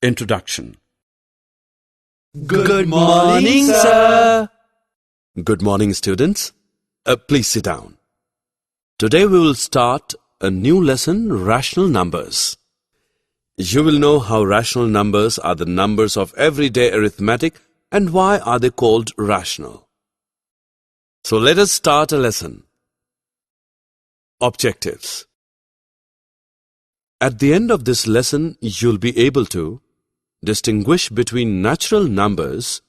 Introduction. Good morning, sir. Good morning, students. Please sit down. Today we will start a new lesson, rational numbers. You will know how rational numbers are the numbers of everyday arithmetic and why are they called rational. So let us start a lesson. Objectives. At the end of this lesson, you'll be able to distinguish between natural numbers,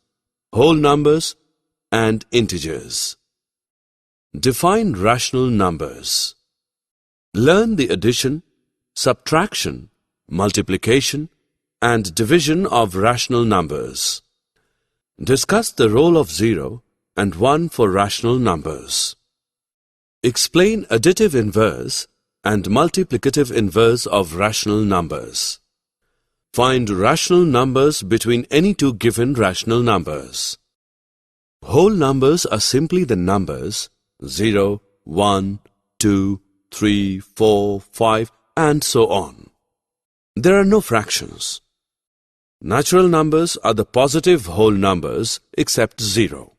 whole numbers, and integers. Define rational numbers. Learn the addition, subtraction, multiplication, and division of rational numbers. Discuss the role of 0 and 1 for rational numbers. Explain additive inverse and multiplicative inverse of rational numbers. Find rational numbers between any two given rational numbers. Whole numbers are simply the numbers 0, 1, 2, 3, 4, 5, and so on. There are no fractions. Natural numbers are the positive whole numbers except 0.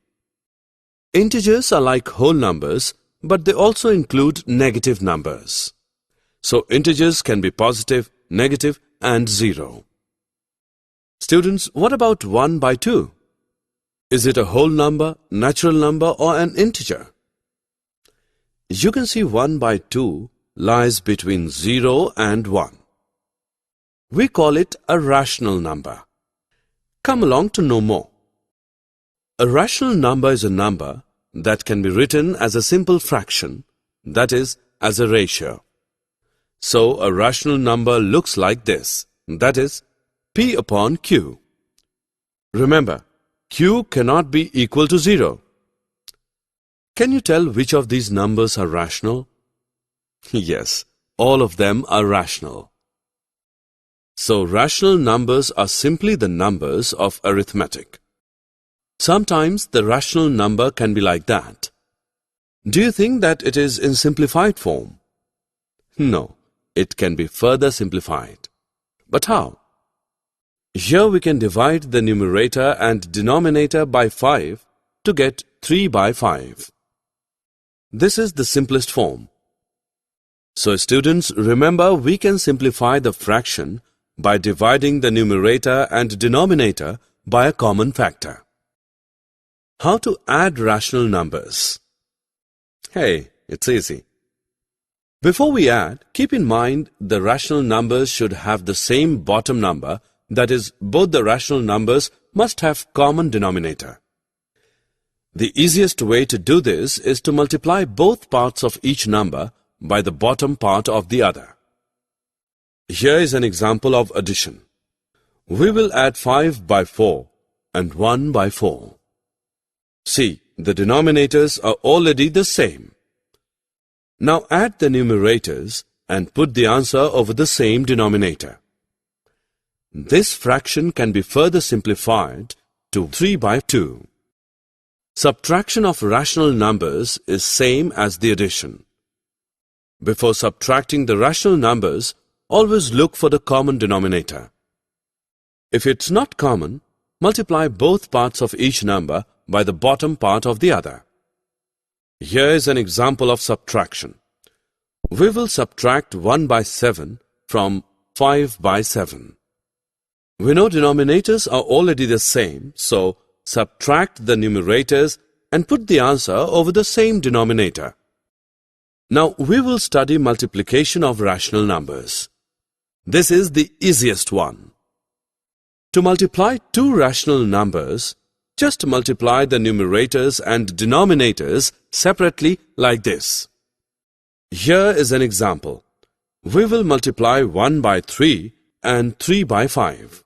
Integers are like whole numbers, but they also include negative numbers. So integers can be positive, negative, and 0. Students, what about 1 by 2? Is it a whole number, natural number, or an integer? You can see 1 by 2 lies between 0 and 1. We call it a rational number. Come along to know more. A rational number is a number that can be written as a simple fraction, that is, as a ratio. So, a rational number looks like this, that is, P upon Q. Remember, Q cannot be equal to 0. Can you tell which of these numbers are rational? Yes, all of them are rational. So, rational numbers are simply the numbers of arithmetic. Sometimes the rational number can be like that. Do you think that it is in simplified form? No, it can be further simplified. But how? Here we can divide the numerator and denominator by 5 to get 3 by 5. This is the simplest form. So students, remember we can simplify the fraction by dividing the numerator and denominator by a common factor. How to add rational numbers? Hey, it's easy. Before we add, keep in mind the rational numbers should have the same bottom number, that is, both the rational numbers must have common denominator. The easiest way to do this is to multiply both parts of each number by the bottom part of the other. Here is an example of addition. We will add 5 by 4 and 1 by 4. See, the denominators are already the same. Now add the numerators and put the answer over the same denominator. This fraction can be further simplified to 3 by 2. Subtraction of rational numbers is same as the addition. Before subtracting the rational numbers, always look for the common denominator. If it's not common, multiply both parts of each number by the bottom part of the other. Here is an example of subtraction. We will subtract 1 by 7 from 5 by 7. We know denominators are already the same, so subtract the numerators and put the answer over the same denominator. Now we will study multiplication of rational numbers. This is the easiest one. To multiply two rational numbers, just multiply the numerators and denominators separately like this. Here is an example. We will multiply 1 by 3 and 3 by 5.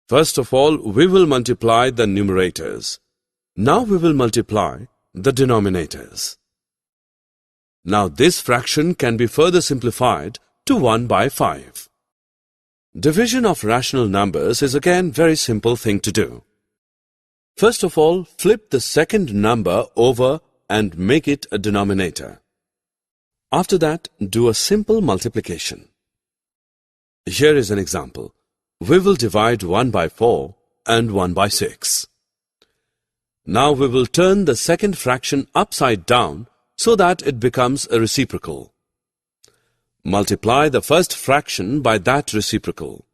First of all, we will multiply the numerators. Now we will multiply the denominators. Now this fraction can be further simplified to 1 by 5. Division of rational numbers is again very simple thing to do. First of all, flip the second number over and make it a denominator. After that, do a simple multiplication. Here is an example. we will divide 1 by 4 and 1 by 6. Now we will turn the second fraction upside down so that it becomes a reciprocal. Multiply the first fraction by that reciprocal.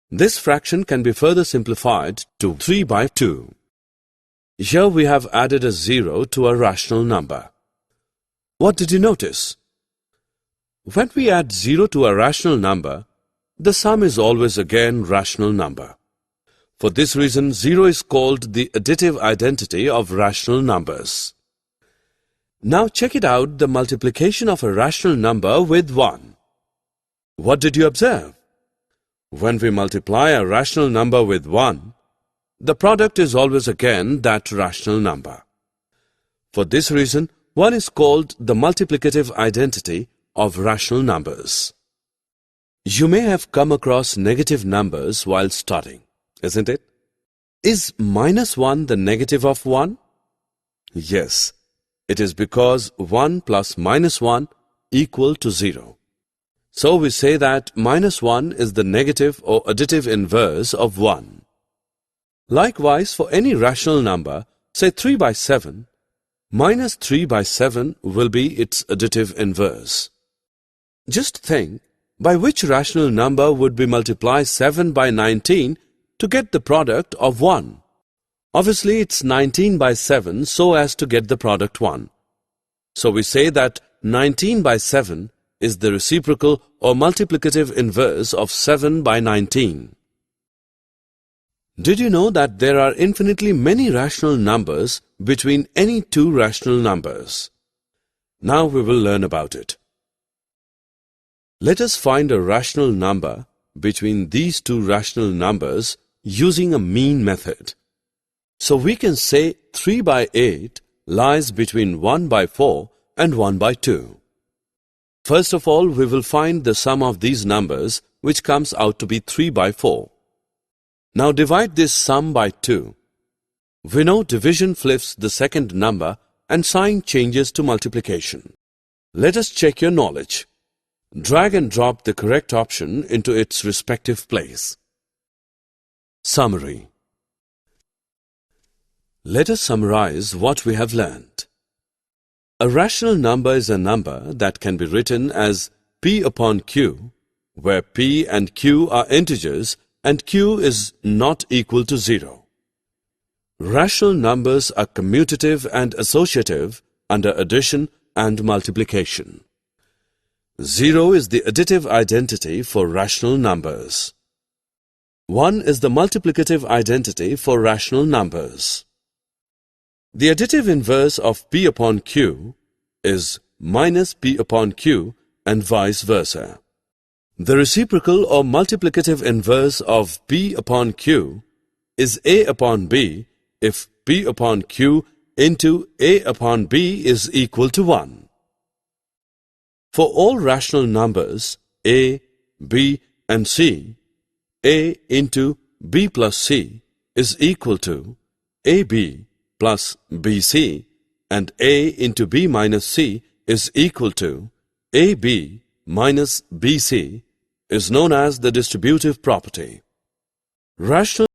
This fraction can be further simplified to 3 by 2. Here we have added a 0 to a rational number. What did you notice? When we add 0 to a rational number, the sum is always again rational number. For this reason, 0 is called the additive identity of rational numbers. Now check it out, the multiplication of a rational number with 1. What did you observe? When we multiply a rational number with 1, the product is always again that rational number. For this reason, 1 is called the multiplicative identity of rational numbers. You may have come across negative numbers while studying, isn't it? Is -1 the negative of 1? Yes, it is because 1 plus -1 equal to 0. So we say that -1 is the negative or additive inverse of 1. Likewise, for any rational number, say 3 by 7, -3 by 7 will be its additive inverse. Just think, by which rational number would we multiply 7 by 19 to get the product of 1? Obviously, it's 19 by 7 so as to get the product 1. So we say that 19 by 7 is the reciprocal or multiplicative inverse of 7 by 19. Did you know that there are infinitely many rational numbers between any two rational numbers? Now we will learn about it. Let us find a rational number between these two rational numbers using a mean method. So we can say 3 by 8 lies between 1 by 4 and 1 by 2. First of all, we will find the sum of these numbers, which comes out to be 3 by 4. Now divide this sum by 2. We know division flips the second number and sign changes to multiplication. Let us check your knowledge. Drag and drop the correct option into its respective place. Summary. Let us summarize what we have learned. A rational number is a number that can be written as P upon Q, where P and Q are integers and Q is not equal to 0. Rational numbers are commutative and associative under addition and multiplication. 0 is the additive identity for rational numbers. 1 is the multiplicative identity for rational numbers. The additive inverse of P upon Q is minus P upon Q and vice versa. The reciprocal or multiplicative inverse of P upon Q is A upon B if P upon Q into A upon B is equal to 1. For all rational numbers A, B and C, A into B plus C is equal to AB plus BC and A into B minus C is equal to AB minus BC is known as the distributive property. Rational